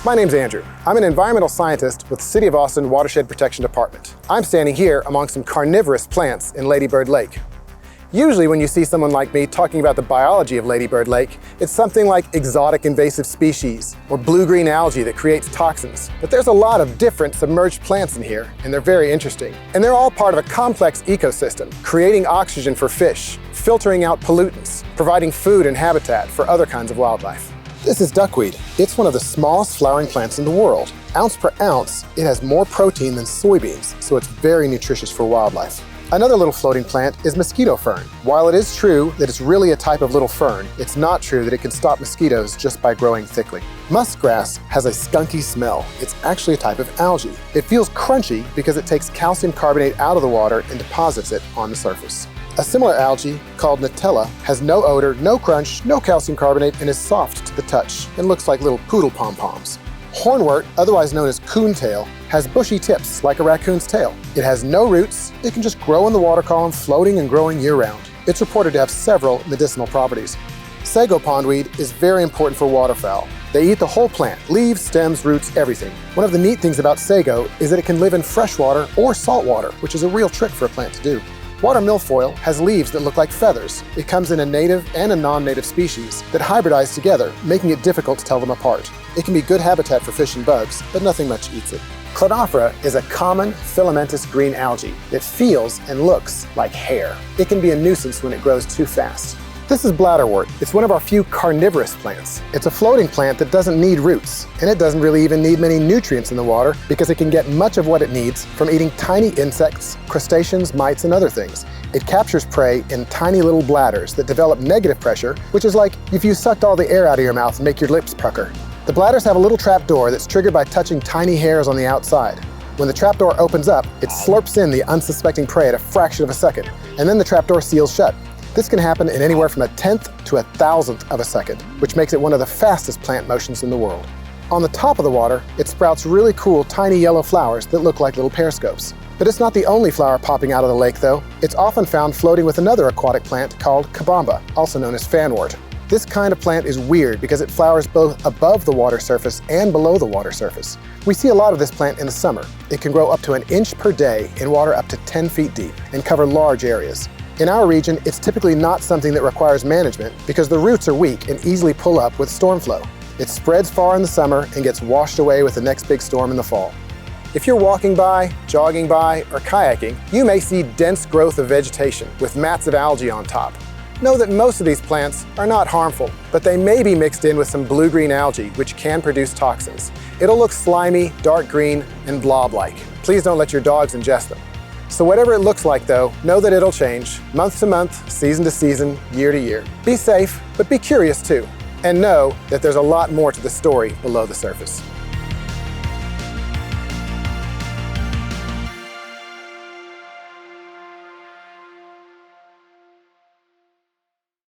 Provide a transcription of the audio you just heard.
My name's Andrew. I'm an environmental scientist with the City of Austin Watershed Protection Department. I'm standing here among some carnivorous plants in Lady Bird Lake. Usually when you see someone like me talking about the biology of Lady Bird Lake, it's something like exotic invasive species or blue-green algae that creates toxins. But there's a lot of different submerged plants in here, and they're very interesting. And they're all part of a complex ecosystem, creating oxygen for fish, filtering out pollutants, providing food and habitat for other kinds of wildlife. This is duckweed. It's one of the smallest flowering plants in the world. Ounce per ounce, it has more protein than soybeans, so it's very nutritious for wildlife. Another little floating plant is mosquito fern. While it is true that it's really a type of little fern, it's not true that it can stop mosquitoes just by growing thickly. Muskgrass has a skunky smell. It's actually a type of algae. It feels crunchy because it takes calcium carbonate out of the water and deposits it on the surface. A similar algae, called Nutella, has no odor, no crunch, no calcium carbonate, and is soft to the touch and looks like little poodle pom-poms. Hornwort, otherwise known as coontail, has bushy tips like a raccoon's tail. It has no roots. It can just grow in the water column, floating and growing year-round. It's reported to have several medicinal properties. Sago pondweed is very important for waterfowl. They eat the whole plant, leaves, stems, roots, everything. One of the neat things about sago is that it can live in freshwater or saltwater, which is a real trick for a plant to do. Water milfoil has leaves that look like feathers. It comes in a native and a non-native species that hybridize together, making it difficult to tell them apart. It can be good habitat for fish and bugs, but nothing much eats it. Cladophora is a common filamentous green algae that feels and looks like hair. It can be a nuisance when it grows too fast. This is bladderwort. It's one of our few carnivorous plants. It's a floating plant that doesn't need roots, and it doesn't really even need many nutrients in the water because it can get much of what it needs from eating tiny insects, crustaceans, mites, and other things. It captures prey in tiny little bladders that develop negative pressure, which is like if you sucked all the air out of your mouth and make your lips pucker. The bladders have a little trap door that's triggered by touching tiny hairs on the outside. When the trapdoor opens up, it slurps in the unsuspecting prey at a fraction of a second, and then the trapdoor seals shut. This can happen in anywhere from 1/10 to 1,000th of a second, which makes it one of the fastest plant motions in the world. On the top of the water, it sprouts really cool tiny yellow flowers that look like little periscopes. But it's not the only flower popping out of the lake though. It's often found floating with another aquatic plant called kabamba, also known as fanwort. This kind of plant is weird because it flowers both above the water surface and below the water surface. We see a lot of this plant in the summer. It can grow up to 1 inch per day in water up to 10 feet deep and cover large areas. In our region, it's typically not something that requires management because the roots are weak and easily pull up with storm flow. It spreads far in the summer and gets washed away with the next big storm in the fall. If you're walking by, jogging by, or kayaking, you may see dense growth of vegetation with mats of algae on top. Know that most of these plants are not harmful, but they may be mixed in with some blue-green algae, which can produce toxins. It'll look slimy, dark green, and blob-like. Please don't let your dogs ingest them. So whatever it looks like though, know that it'll change, month to month, season to season, year to year. Be safe, but be curious too. And know that there's a lot more to the story below the surface.